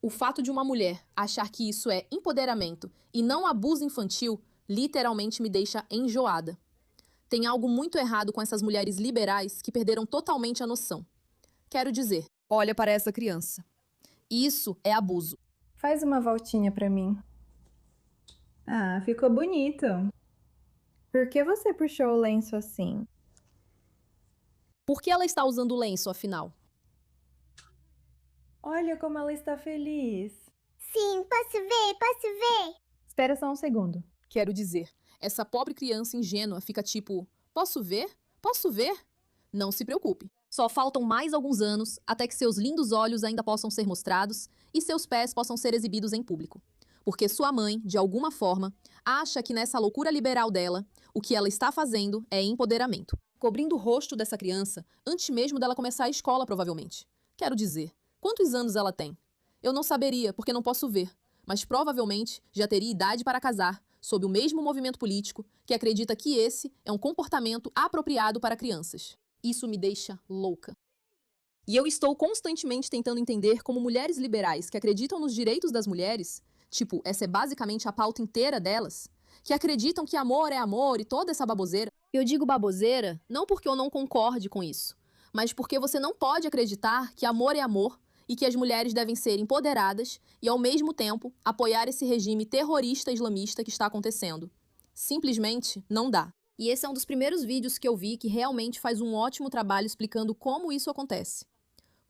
O fato de uma mulher achar que isso é empoderamento e não abuso infantil literalmente me deixa enjoada. Tem algo muito errado com essas mulheres liberais que perderam totalmente a noção. Quero dizer, Olha para essa criança. Isso é abuso. Faz uma voltinha pra mim. Ah, ficou bonito. Por que você puxou o lenço assim? Por que ela está usando o lenço, afinal? Olha como ela está feliz. Sim, posso ver, posso ver. Espera só um segundo. quero dizer, essa pobre criança ingênua fica tipo, posso ver? Posso ver? Não se preocupe. Só faltam mais alguns anos até que seus lindos olhos ainda possam ser mostrados e seus pés possam ser exibidos em público. Porque sua mãe, de alguma forma, acha que nessa loucura liberal dela, o que ela está fazendo é empoderamento. Cobrindo o rosto dessa criança antes mesmo dela começar a escola, provavelmente. Quero dizer, quantos anos ela tem? Eu não saberia, porque não posso ver, mas provavelmente já teria idade para casar, sob o mesmo movimento político que acredita que esse é um comportamento apropriado para crianças. Isso me deixa louca. E eu estou constantemente tentando entender como mulheres liberais que acreditam nos direitos das mulheres, tipo, essa é basicamente a pauta inteira delas, que acreditam que amor é amor e toda essa baboseira. Eu digo baboseira não porque eu não concorde com isso, mas porque você não pode acreditar que amor é amor e que as mulheres devem ser empoderadas e, ao mesmo tempo, apoiar esse regime terrorista islamista que está acontecendo. Simplesmente não dá. E esse é um dos primeiros vídeos que eu vi que realmente faz um ótimo trabalho explicando como isso acontece.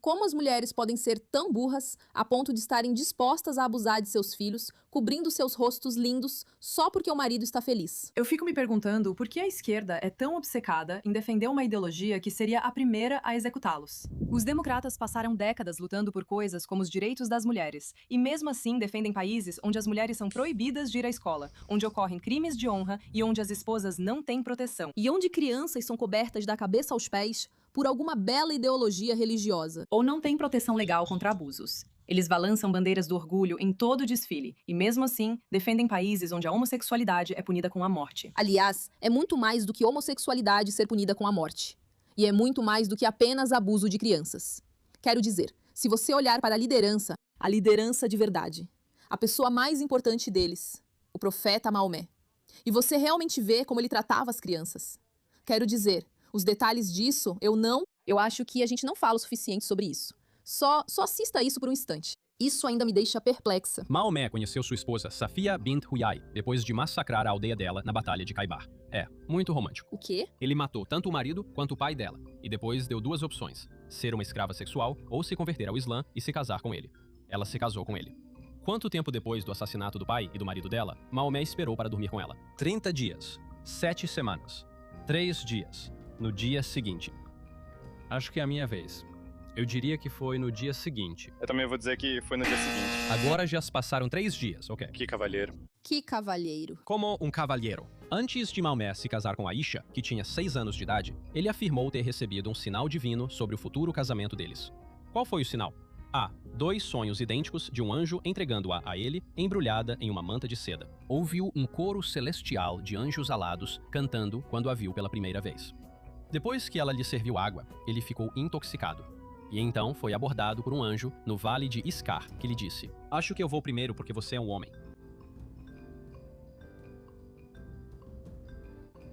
Como as mulheres podem ser tão burras a ponto de estarem dispostas a abusar de seus filhos, cobrindo seus rostos lindos só porque o marido está feliz. Eu fico me perguntando por que a esquerda é tão obcecada em defender uma ideologia que seria a primeira a executá-los. Os democratas passaram décadas lutando por coisas como os direitos das mulheres, e mesmo assim defendem países onde as mulheres são proibidas de ir à escola, onde ocorrem crimes de honra e onde as esposas não têm proteção. E onde crianças são cobertas da cabeça aos pés por alguma bela ideologia religiosa. Ou não têm proteção legal contra abusos. Eles balançam bandeiras do orgulho em todo o desfile, e mesmo assim, defendem países onde a homossexualidade é punida com a morte. Aliás, é muito mais do que homossexualidade ser punida com a morte. E é muito mais do que apenas abuso de crianças. Quero dizer, se você olhar para a liderança de verdade, a pessoa mais importante deles, o profeta Maomé, e você realmente vê como ele tratava as crianças. Quero dizer, os detalhes disso, eu acho que a gente não fala o suficiente sobre isso. Só assista isso por um instante. Isso ainda me deixa perplexa. Maomé conheceu sua esposa Safia bint Huyai depois de massacrar a aldeia dela na Batalha de Khaibar. É, muito romântico. O quê? Ele matou tanto o marido quanto o pai dela, e depois deu duas opções: ser uma escrava sexual ou se converter ao Islã e se casar com ele. Ela se casou com ele. Quanto tempo depois do assassinato do pai e do marido dela, Maomé esperou para dormir com ela? 30 dias, 7 semanas, 3 dias. No dia seguinte. Acho que é a minha vez. Eu diria que foi no dia seguinte. Eu também vou dizer que foi no dia seguinte. Agora já se passaram 3 dias, ok? Que cavalheiro. Que cavalheiro. Como um cavalheiro. Antes de Maomé se casar com Aisha, que tinha 6 anos de idade, ele afirmou ter recebido um sinal divino sobre o futuro casamento deles. Qual foi o sinal? A. 2 sonhos idênticos de um anjo entregando-a a ele, embrulhada em uma manta de seda. Ouviu um coro celestial de anjos alados cantando quando a viu pela primeira vez. Depois que ela lhe serviu água, ele ficou intoxicado. E então foi abordado por um anjo no vale de Iscar, que lhe disse: "Acho que eu vou primeiro porque você é um homem."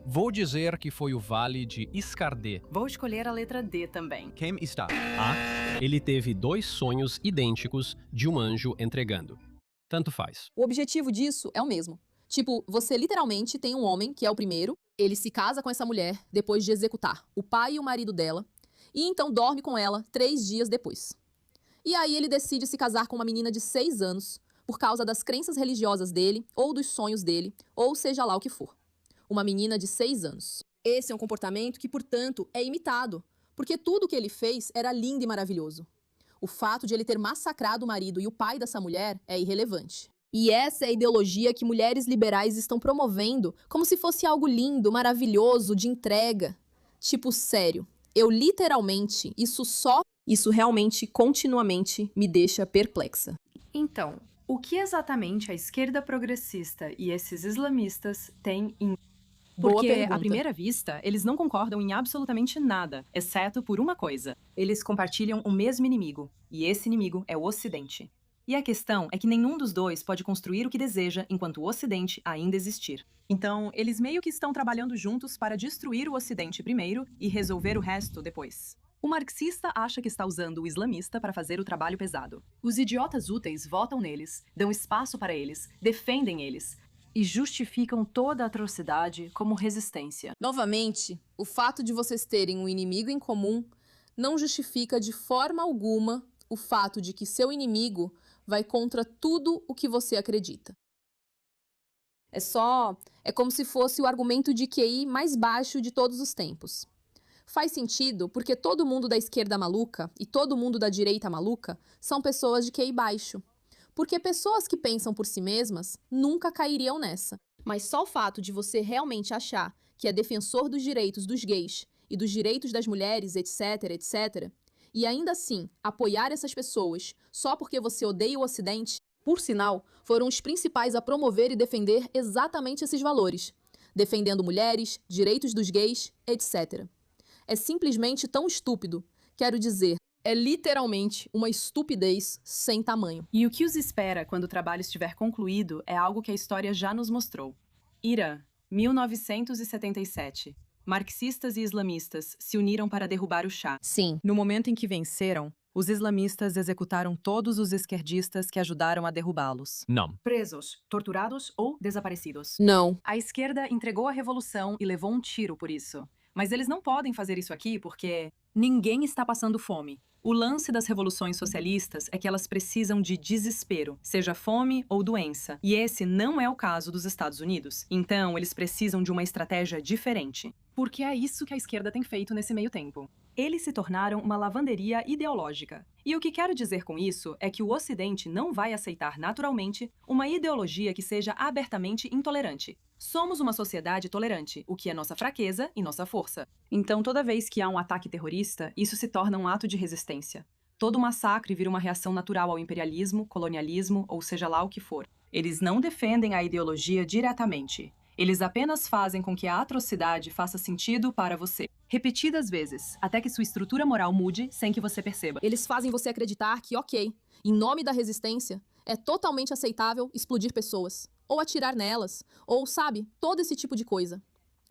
Vou dizer que foi o vale de Iscardê. Vou escolher a letra D também. Quem está? A. Ele teve 2 sonhos idênticos de um anjo entregando. Tanto faz. O objetivo disso é o mesmo. Tipo, você literalmente tem um homem, que é o primeiro, ele se casa com essa mulher depois de executar o pai e o marido dela, e então dorme com ela 3 dias depois. E aí ele decide se casar com uma menina de 6 anos, por causa das crenças religiosas dele, ou dos sonhos dele, ou seja lá o que for. Uma menina de 6 anos. Esse é um comportamento que, portanto, é imitado, porque tudo o que ele fez era lindo e maravilhoso. O fato de ele ter massacrado o marido e o pai dessa mulher é irrelevante. E essa é a ideologia que mulheres liberais estão promovendo como se fosse algo lindo, maravilhoso, de entrega. Tipo, sério, eu literalmente, isso realmente, continuamente, me deixa perplexa. Então, o que exatamente a esquerda progressista e esses islamistas têm em... Boa Porque, pergunta. à primeira vista, eles não concordam em absolutamente nada, exceto por uma coisa. Eles compartilham o mesmo inimigo, e esse inimigo é o Ocidente. E a questão é que nenhum dos dois pode construir o que deseja enquanto o Ocidente ainda existir. Então, eles meio que estão trabalhando juntos para destruir o Ocidente primeiro e resolver o resto depois. O marxista acha que está usando o islamista para fazer o trabalho pesado. Os idiotas úteis votam neles, dão espaço para eles, defendem eles e justificam toda a atrocidade como resistência. Novamente, o fato de vocês terem um inimigo em comum não justifica de forma alguma o fato de que seu inimigo vai contra tudo o que você acredita. É como se fosse o argumento de QI mais baixo de todos os tempos. Faz sentido porque todo mundo da esquerda maluca e todo mundo da direita maluca são pessoas de QI baixo. Porque pessoas que pensam por si mesmas nunca cairiam nessa. Mas só o fato de você realmente achar que é defensor dos direitos dos gays e dos direitos das mulheres, etc, etc, e ainda assim apoiar essas pessoas só porque você odeia o Ocidente, por sinal, foram os principais a promover e defender exatamente esses valores, defendendo mulheres, direitos dos gays, etc. É simplesmente tão estúpido, quero dizer, é literalmente uma estupidez sem tamanho. E o que os espera quando o trabalho estiver concluído é algo que a história já nos mostrou. Irã, 1977. Marxistas e islamistas se uniram para derrubar o Shah. Sim. No momento em que venceram, os islamistas executaram todos os esquerdistas que ajudaram a derrubá-los. Não. Presos, torturados ou desaparecidos. Não. A esquerda entregou a revolução e levou um tiro por isso. Mas eles não podem fazer isso aqui porque ninguém está passando fome. O lance das revoluções socialistas é que elas precisam de desespero, seja fome ou doença. E esse não é o caso dos Estados Unidos. Então, eles precisam de uma estratégia diferente. Porque é isso que a esquerda tem feito nesse meio tempo. Eles se tornaram uma lavanderia ideológica. E o que quero dizer com isso é que o Ocidente não vai aceitar naturalmente uma ideologia que seja abertamente intolerante. Somos uma sociedade tolerante, o que é nossa fraqueza e nossa força. Então, toda vez que há um ataque terrorista, isso se torna um ato de resistência. Todo massacre vira uma reação natural ao imperialismo, colonialismo, ou seja lá o que for. Eles não defendem a ideologia diretamente. Eles apenas fazem com que a atrocidade faça sentido para você. Repetidas vezes, até que sua estrutura moral mude sem que você perceba. Eles fazem você acreditar que, ok, em nome da resistência, é totalmente aceitável explodir pessoas, ou atirar nelas, ou, sabe, todo esse tipo de coisa.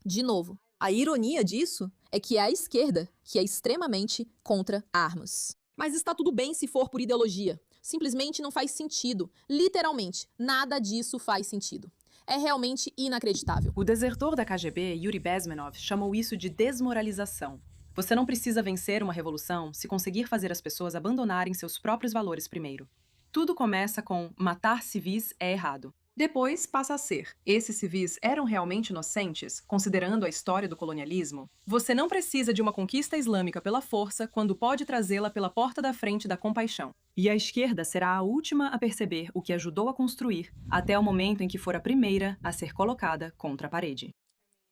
De novo, a ironia disso é que é a esquerda que é extremamente contra armas. Mas está tudo bem se for por ideologia. Simplesmente não faz sentido. Literalmente, nada disso faz sentido. É realmente inacreditável. O desertor da KGB, Yuri Bezmenov, chamou isso de desmoralização. Você não precisa vencer uma revolução se conseguir fazer as pessoas abandonarem seus próprios valores primeiro. Tudo começa com matar civis é errado. Depois passa a ser, esses civis eram realmente inocentes, considerando a história do colonialismo? Você não precisa de uma conquista islâmica pela força quando pode trazê-la pela porta da frente da compaixão. E a esquerda será a última a perceber o que ajudou a construir, até o momento em que for a primeira a ser colocada contra a parede.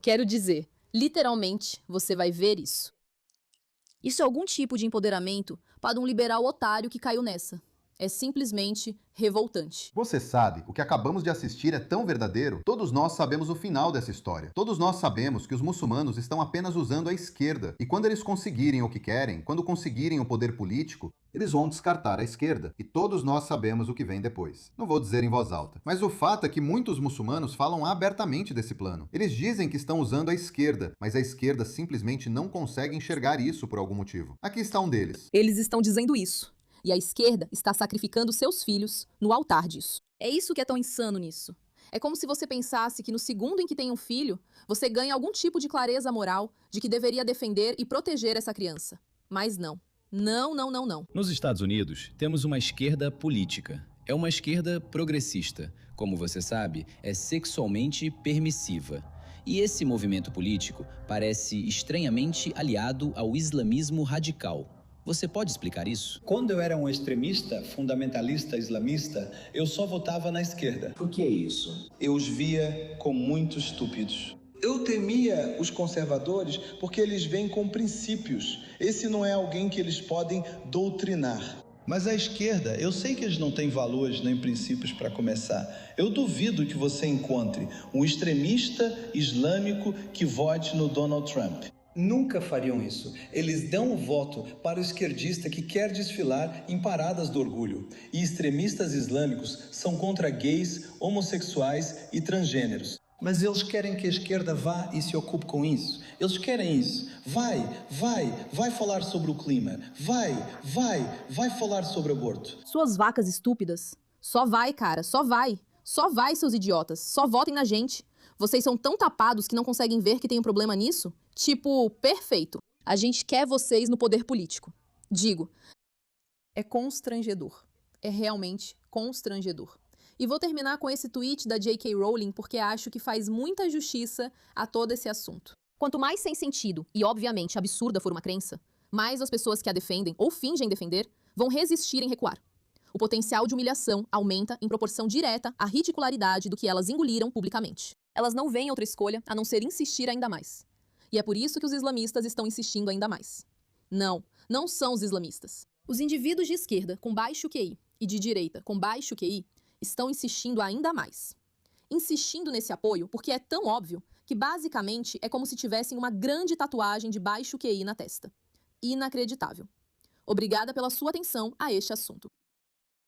Quero dizer, literalmente, você vai ver isso. Isso é algum tipo de empoderamento para um liberal otário que caiu nessa. É simplesmente revoltante. Você sabe, o que acabamos de assistir é tão verdadeiro? Todos nós sabemos o final dessa história. Todos nós sabemos que os muçulmanos estão apenas usando a esquerda. E quando eles conseguirem o que querem, quando conseguirem o poder político, eles vão descartar a esquerda. E todos nós sabemos o que vem depois. Não vou dizer em voz alta. Mas o fato é que muitos muçulmanos falam abertamente desse plano. Eles dizem que estão usando a esquerda, mas a esquerda simplesmente não consegue enxergar isso por algum motivo. Aqui está um deles. Eles estão dizendo isso. E a esquerda está sacrificando seus filhos no altar disso. É isso que é tão insano nisso. É como se você pensasse que no segundo em que tem um filho, você ganha algum tipo de clareza moral de que deveria defender e proteger essa criança. Mas não. Não, não, não, não. Nos Estados Unidos, temos uma esquerda política. É uma esquerda progressista. Como você sabe, é sexualmente permissiva. E esse movimento político parece estranhamente aliado ao islamismo radical. Você pode explicar isso? Quando eu era um extremista, fundamentalista, islamista, eu só votava na esquerda. Por que isso? Eu os via como muito estúpidos. Eu temia os conservadores porque eles vêm com princípios. Esse não é alguém que eles podem doutrinar. Mas a esquerda, eu sei que eles não têm valores nem princípios para começar. Eu duvido que você encontre um extremista islâmico que vote no Donald Trump. Nunca fariam isso. Eles dão o voto para o esquerdista que quer desfilar em paradas do orgulho. E extremistas islâmicos são contra gays, homossexuais e transgêneros. Mas eles querem que a esquerda vá e se ocupe com isso. Eles querem isso. Vai falar sobre o clima. Vai falar sobre aborto. Suas vacas estúpidas. Só vai, cara, só vai. Só vai, seus idiotas. Só votem na gente. Vocês são tão tapados que não conseguem ver que tem um problema nisso? Tipo, perfeito. A gente quer vocês no poder político. Digo, é constrangedor. É realmente constrangedor. E vou terminar com esse tweet da J.K. Rowling porque acho que faz muita justiça a todo esse assunto. Quanto mais sem sentido e, obviamente, absurda for uma crença, mais as pessoas que a defendem ou fingem defender vão resistir em recuar. O potencial de humilhação aumenta em proporção direta à ridicularidade do que elas engoliram publicamente. Elas não veem outra escolha a não ser insistir ainda mais. E é por isso que os islamistas estão insistindo ainda mais. Não são os islamistas. Os indivíduos de esquerda com baixo QI e de direita com baixo QI estão insistindo ainda mais. Insistindo nesse apoio porque é tão óbvio que basicamente é como se tivessem uma grande tatuagem de baixo QI na testa. Inacreditável. Obrigada pela sua atenção a este assunto.